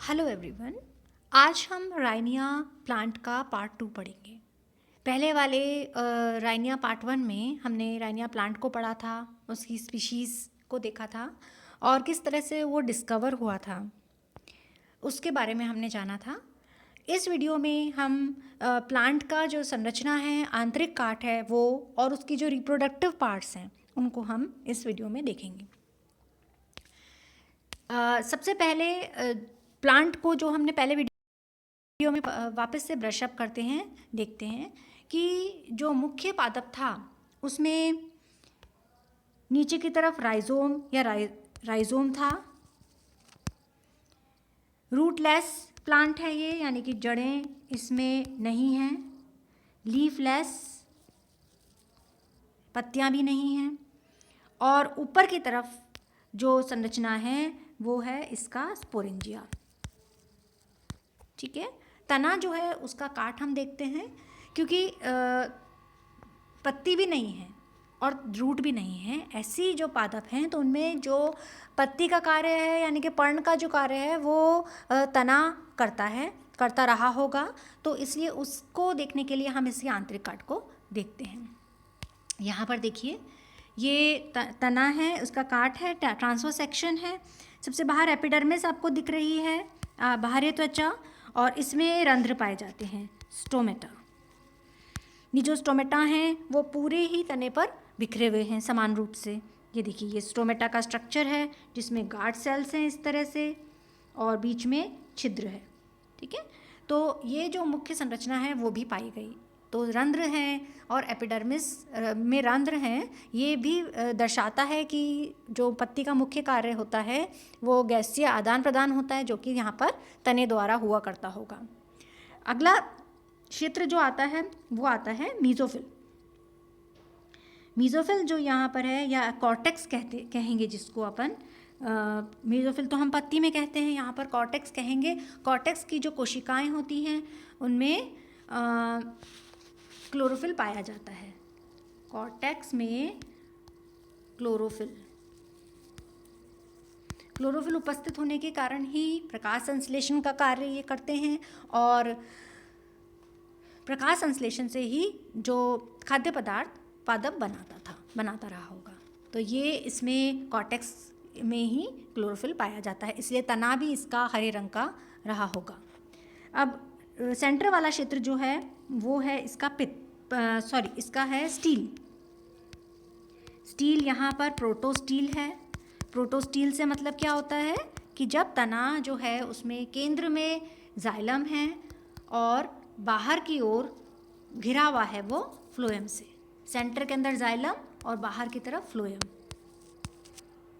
Hello everyone. आज हम Rhynia plant का पार्ट 2 पढ़ेंगे। पहले वाले राइनिया पार्ट 1 में हमने राइनिया प्लांट को पढ़ा था, उसकी स्पीशीज़ को देखा था और किस तरह से वो डिस्कवर हुआ था उसके बारे में हमने जाना था। इस वीडियो में हम प्लांट का जो संरचना है, आंतरिक काट है वो, और उसकी जो रिप्रोडक्टिव पार्ट्स हैं उनको हम इस वीडियो में देखेंगे। सबसे पहले प्लांट को जो हमने पहले वीडियो में वापस से ब्रशअप करते हैं, देखते हैं कि जो मुख्य पादप था उसमें नीचे की तरफ राइजोम या राइजोम था। रूटलेस प्लांट है ये, यानी कि जड़ें इसमें नहीं हैं। लीफलेस, पत्तियां भी नहीं हैं। और ऊपर की तरफ जो संरचना है वो है इसका स्पोरेंजिया। ठीक है, तना जो है उसका काट हम देखते हैं, क्योंकि पत्ती भी नहीं है और रूट भी नहीं है। ऐसी जो पादप हैं तो उनमें जो पत्ती का कार्य है, यानी कि पर्ण का जो कार्य है वो तना करता रहा होगा, तो इसलिए उसको देखने के लिए हम इसके आंतरिक काट को देखते हैं। यहाँ पर देखिए, ये तना है, उसका काट है, ट्रांसवर्स सेक्शन है। सबसे बाहर एपिडर्मिस आपको दिख रही है, बाहरी त्वचा, और इसमें रंध्र पाए जाते हैं, स्टोमेटा। ये जो स्टोमेटा हैं वो पूरे ही तने पर बिखरे हुए हैं समान रूप से। ये देखिए, ये स्टोमेटा का स्ट्रक्चर है जिसमें गार्ड सेल्स हैं इस तरह से, और बीच में छिद्र है। ठीक है, तो ये जो मुख्य संरचना है वो भी पाई गई। तो रंध्र हैं और एपिडर्मिस में रंध्र हैं, ये भी दर्शाता है कि जो पत्ती का मुख्य कार्य होता है वो गैसीय आदान प्रदान होता है, जो कि यहाँ पर तने द्वारा हुआ करता होगा। अगला क्षेत्र जो आता है वो आता है मीजोफिल। मीजोफिल जो यहाँ पर है, या कॉर्टेक्स कहेंगे जिसको अपन, मीजोफिल तो हम पत्ती में कहते हैं, यहाँ पर कॉर्टेक्स कहेंगे। कॉर्टेक्स की जो कोशिकाएं होती हैं उनमें क्लोरोफिल पाया जाता है। कॉर्टेक्स में क्लोरोफिल उपस्थित होने के कारण ही प्रकाश संश्लेषण का कार्य ये करते हैं, और प्रकाश संश्लेषण से ही जो खाद्य पदार्थ पादप बनाता रहा होगा। तो ये इसमें कॉर्टेक्स में ही क्लोरोफिल पाया जाता है, इसलिए तना भी इसका हरे रंग का रहा होगा। अब सेंटर वाला क्षेत्र जो है वो है इसका इसका है स्टील। यहाँ पर प्रोटोस्टील है। प्रोटोस्टील से मतलब क्या होता है कि जब तना जो है उसमें केंद्र में जाइलम है और बाहर की ओर घिरा हुआ है वो फ्लोएम से। सेंटर के अंदर जाइलम और बाहर की तरफ फ्लोएम,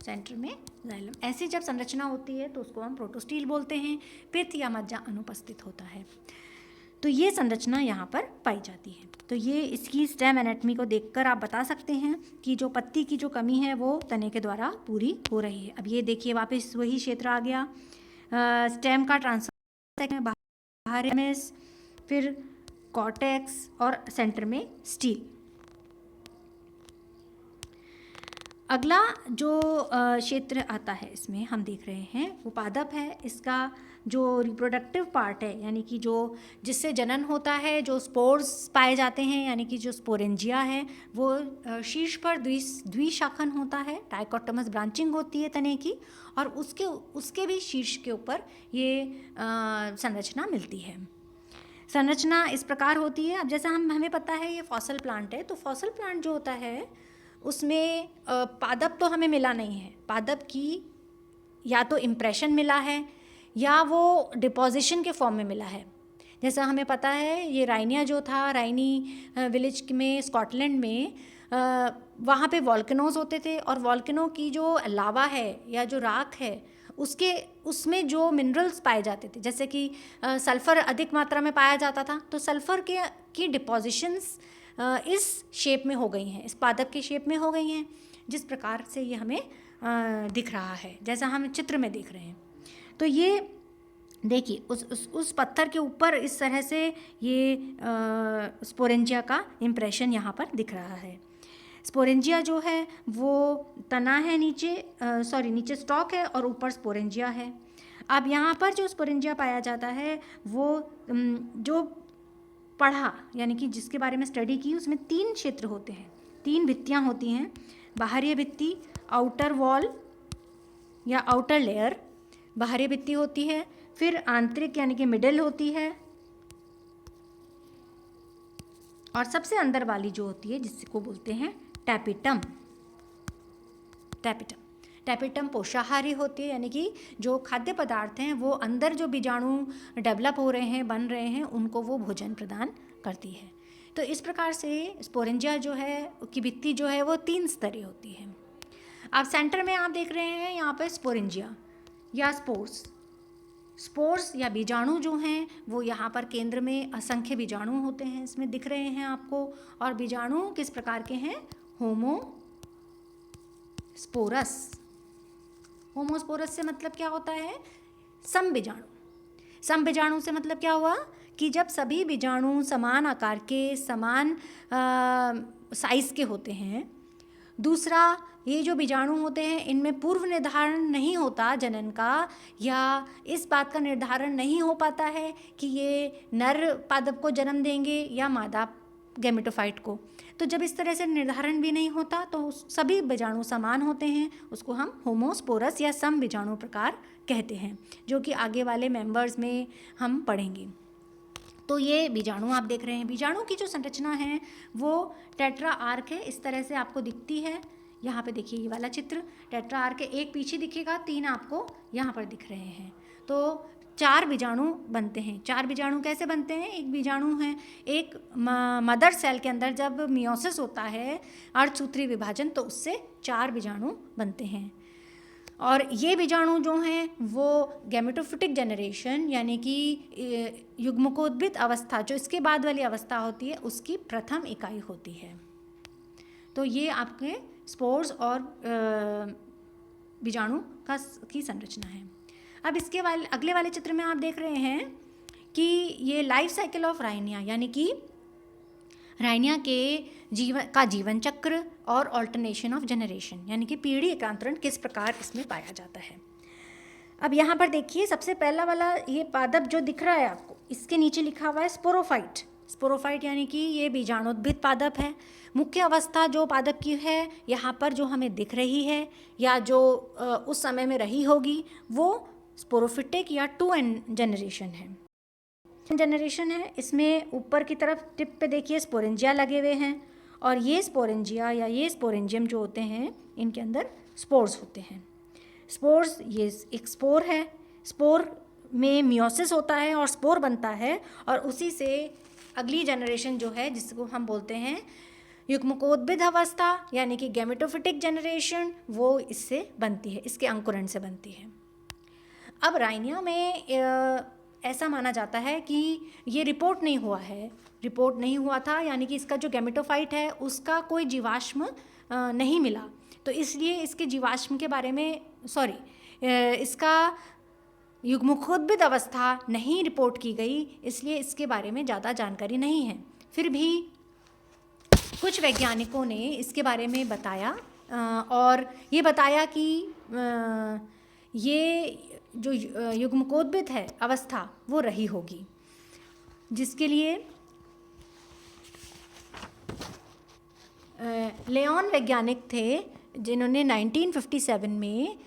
सेंटर में जाइलम, ऐसी जब संरचना होती है तो उसको हम प्रोटोस्टील बोलते हैं। पित्त या मज्जा अनुपस्थित होता है, तो ये संरचना यहाँ पर पाई जाती है। तो ये इसकी स्टेम एनाटमी को देखकर आप बता सकते हैं कि जो पत्ती की जो कमी है वो तने के द्वारा पूरी हो रही है। अब ये देखिए, वापस वही क्षेत्र आ गया, स्टेम का ट्रांसफर, बाहर में फिर कॉर्टेक्स और सेंटर में स्टील। अगला जो क्षेत्र आता है इसमें हम देख रहे हैं वो पादप है। इसका जो रिप्रोडक्टिव पार्ट है, यानी कि जो जिससे जनन होता है, जो स्पोर्स पाए जाते हैं, यानी कि जो स्पोरेंजिया है, वो शीर्ष पर द्विशाखन होता है, डाइकोटोमस ब्रांचिंग होती है तने की, और उसके भी शीर्ष के ऊपर ये संरचना मिलती है। संरचना इस प्रकार होती है। अब जैसा हमें पता है ये फॉसल प्लांट है, तो फॉसल प्लांट जो होता है उसमें पादप तो हमें मिला नहीं है। पादप की या तो इम्प्रेशन मिला है या वो डिपोजिशन के फॉर्म में मिला है। जैसा हमें पता है ये राइनिया जो था, राइनी विलेज में स्कॉटलैंड में, वहाँ पे वॉल्केनोज होते थे, और वॉल्केनो की जो लावा है या जो राख है उसमें जो मिनरल्स पाए जाते थे, जैसे कि सल्फ़र अधिक मात्रा में पाया जाता था, तो सल्फ़र की डिपोजिशंस इस शेप में हो गई हैं, इस पादप के शेप में हो गई हैं, जिस प्रकार से ये हमें दिख रहा है, जैसा हम चित्र में देख रहे हैं। तो ये देखिए, उस पत्थर के ऊपर इस तरह से ये स्पोरेंजिया का इम्प्रेशन यहाँ पर दिख रहा है। स्पोरेंजिया जो है वो तना है, नीचे स्टॉक है और ऊपर स्पोरेंजिया है। अब यहाँ पर जो स्पोरेंजिया पाया जाता है वो जो पढ़ा यानी कि जिसके बारे में स्टडी की, उसमें 3 क्षेत्र होते हैं, 3 भित्तियाँ होती हैं। बाहरी भित्ति, आउटर वॉल या आउटर लेयर, बाहरी भित्ति होती है। फिर आंतरिक यानी कि मिडल होती है, और सबसे अंदर वाली जो होती है जिसको बोलते हैं टैपिटम। टैपिटम पोषाहारी होती है, यानी कि जो खाद्य पदार्थ हैं वो अंदर जो बीजाणु डेवलप हो रहे हैं, बन रहे हैं, उनको वो भोजन प्रदान करती है। तो इस प्रकार से स्पोरेंजिया जो है की भित्ति जो है वो 3 स्तरीय होती है। अब सेंटर में आप देख रहे हैं यहाँ पर स्पोरेंजिया या स्पोर्स या बीजाणु जो हैं वो यहाँ पर केंद्र में असंख्य बीजाणु होते हैं, इसमें दिख रहे हैं आपको। और बीजाणु किस प्रकार के हैं? होमोस्पोरस से मतलब क्या होता है? सम बीजाणु से मतलब क्या हुआ कि जब सभी बीजाणु समान आकार के, समान साइज के होते हैं। दूसरा, ये जो बीजाणु होते हैं इनमें पूर्व निर्धारण नहीं होता जनन का, या इस बात का निर्धारण नहीं हो पाता है कि ये नर पादप को जन्म देंगे या मादा गैमेटोफाइट को। तो जब इस तरह से निर्धारण भी नहीं होता तो सभी बीजाणु समान होते हैं, उसको हम होमोस्पोरस या सम बीजाणु प्रकार कहते हैं, जो कि आगे वाले मेंबर्स में हम पढ़ेंगे। तो ये बीजाणु आप देख रहे हैं। बीजाणु की जो संरचना है वो टेट्रा आर्क है, इस तरह से आपको दिखती है। यहाँ पे देखिए ये वाला चित्र, टेट्रा आर्क है, एक पीछे दिखेगा, 3 आपको यहाँ पर दिख रहे हैं। तो 4 बीजाणु बनते हैं। 4 बीजाणु कैसे बनते हैं? एक बीजाणु है, एक मदर सेल के अंदर जब मियोसिस होता है, अर्धसूत्री विभाजन, तो उससे 4 बीजाणु बनते हैं। और ये बीजाणु जो हैं वो गैमेटोफिटिक जनरेशन यानी कि युग्मकोद्भिद अवस्था, जो इसके बाद वाली अवस्था होती है, उसकी प्रथम इकाई होती है। तो ये आपके स्पोर्स और बीजाणु की संरचना है। अब इसके अगले वाले चित्र में आप देख रहे हैं कि ये लाइफ साइकिल ऑफ राइनिया, यानी कि राइनिया के जीवन चक्र और ऑल्टरनेशन ऑफ जनरेशन, यानी कि पीढ़ी एकांतरण किस प्रकार इसमें पाया जाता है। अब यहाँ पर देखिए, सबसे पहला वाला ये पादप जो दिख रहा है आपको, इसके नीचे लिखा हुआ है स्पोरोफाइट, यानी कि ये बीजाणुद्भिद पादप है। मुख्य अवस्था जो पादप की है यहाँ पर जो हमें दिख रही है या जो उस समय में रही होगी, वो स्पोरोफिटिक या 2n जनरेशन है। इसमें ऊपर की तरफ टिप पे देखिए स्पोरेंजिया लगे हुए हैं, और ये स्पोरेंजिया या ये स्पोरेंजियम जो होते हैं इनके अंदर स्पोर्स होते हैं। स्पोर्स, ये एक स्पोर है, स्पोर में मियोसिस होता है और स्पोर बनता है, और उसी से अगली जनरेशन जो है जिसको हम बोलते हैं युग्मकोद्भिद अवस्था यानी कि गैमेटोफिटिक जनरेशन, वो इससे बनती है, इसके अंकुरण से बनती है। अब राइनिया में ऐसा माना जाता है कि ये रिपोर्ट नहीं हुआ था, यानी कि इसका जो गैमेटोफाइट है उसका कोई जीवाश्म नहीं मिला, तो इसलिए इसके जीवाश्म के बारे में इसका युग्मकोद्भिद अवस्था नहीं रिपोर्ट की गई, इसलिए इसके बारे में ज़्यादा जानकारी नहीं है। फिर भी कुछ वैज्ञानिकों ने इसके बारे में बताया और ये बताया कि ये जो युग्मकोद्भिद है अवस्था वो रही होगी, जिसके लिए लेऑन वैज्ञानिक थे जिन्होंने 1957 में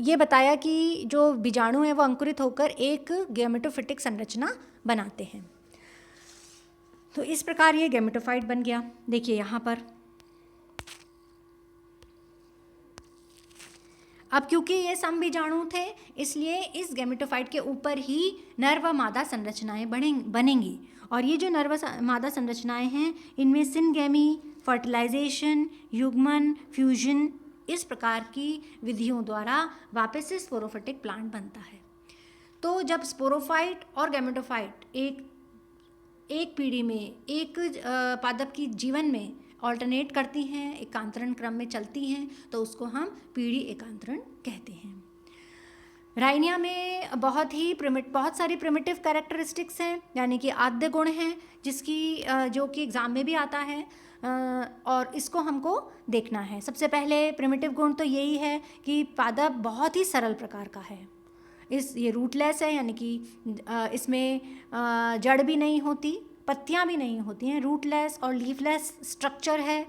ये बताया कि जो बीजाणु है वो अंकुरित होकर एक गैमेटोफिटिक संरचना बनाते हैं। तो इस प्रकार ये गैमेटोफाइट बन गया। देखिए यहाँ पर अब क्योंकि ये सम बीजाणु थे इसलिए इस गैमेटोफाइट के ऊपर ही नर व मादा संरचनाएं बनेंगी, और ये जो नर व मादा संरचनाएं हैं इनमें सिनगैमी, फर्टिलाइजेशन, युग्मन, फ्यूजन, इस प्रकार की विधियों द्वारा वापस से स्पोरोफिटिक प्लांट बनता है। तो जब स्पोरोफाइट और गैमेटोफाइट एक पीढ़ी में, एक पादप की जीवन में ऑल्टरनेट करती हैं, एकांतरण क्रम में चलती हैं, तो उसको हम पीढ़ी एकांतरण कहते हैं। राइनिया में बहुत सारी प्रिमिटिव कैरेक्टरिस्टिक्स हैं, यानी कि आद्य गुण हैं जिसकी जो कि एग्ज़ाम में भी आता है, और इसको हमको देखना है। सबसे पहले प्रिमिटिव गुण तो यही है कि पादप बहुत ही सरल प्रकार का है, ये रूटलेस है, यानी कि इसमें जड़ भी नहीं होती, पत्तियां भी नहीं होती हैं, रूटलेस और लीफलेस स्ट्रक्चर है।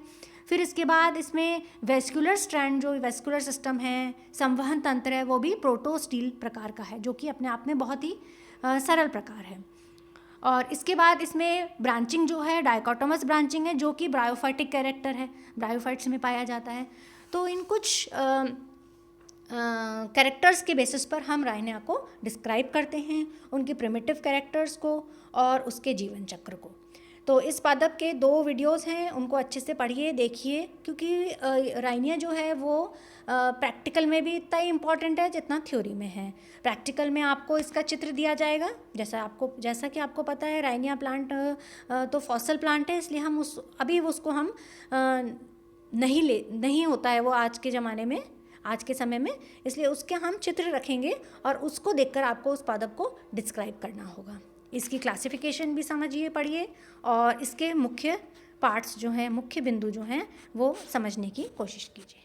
फिर इसके बाद इसमें वेस्कुलर स्ट्रैंड, जो वेस्कुलर सिस्टम है, संवहन तंत्र है, वो भी प्रोटोस्टील प्रकार का है, जो कि अपने आप में बहुत ही सरल प्रकार है। और इसके बाद इसमें ब्रांचिंग जो है डाइकोटोमस ब्रांचिंग है, जो कि ब्रायोफाइटिक कैरेक्टर है, ब्रायोफाइट्स में पाया जाता है। तो इन कुछ कैरेक्टर्स के बेसिस पर हम राइनिया को डिस्क्राइब करते हैं, उनके प्रिमिटिव कैरेक्टर्स को और उसके जीवन चक्र को। तो इस पादप के 2 वीडियोस हैं, उनको अच्छे से पढ़िए, देखिए, क्योंकि राइनिया जो है वो प्रैक्टिकल में भी इतना ही इम्पॉर्टेंट है जितना थ्योरी में है। प्रैक्टिकल में आपको इसका चित्र दिया जाएगा, जैसा कि आपको पता है राइनिया प्लांट तो फॉसल प्लांट है, इसलिए हम अभी उसको हम नहीं होता है वो आज के ज़माने में, आज के समय में, इसलिए उसके हम चित्र रखेंगे और उसको देखकर आपको उस पादप को डिस्क्राइब करना होगा। इसकी क्लासिफिकेशन भी समझिए, पढ़िए, और इसके मुख्य पार्ट्स जो हैं, मुख्य बिंदु जो हैं, वो समझने की कोशिश कीजिए।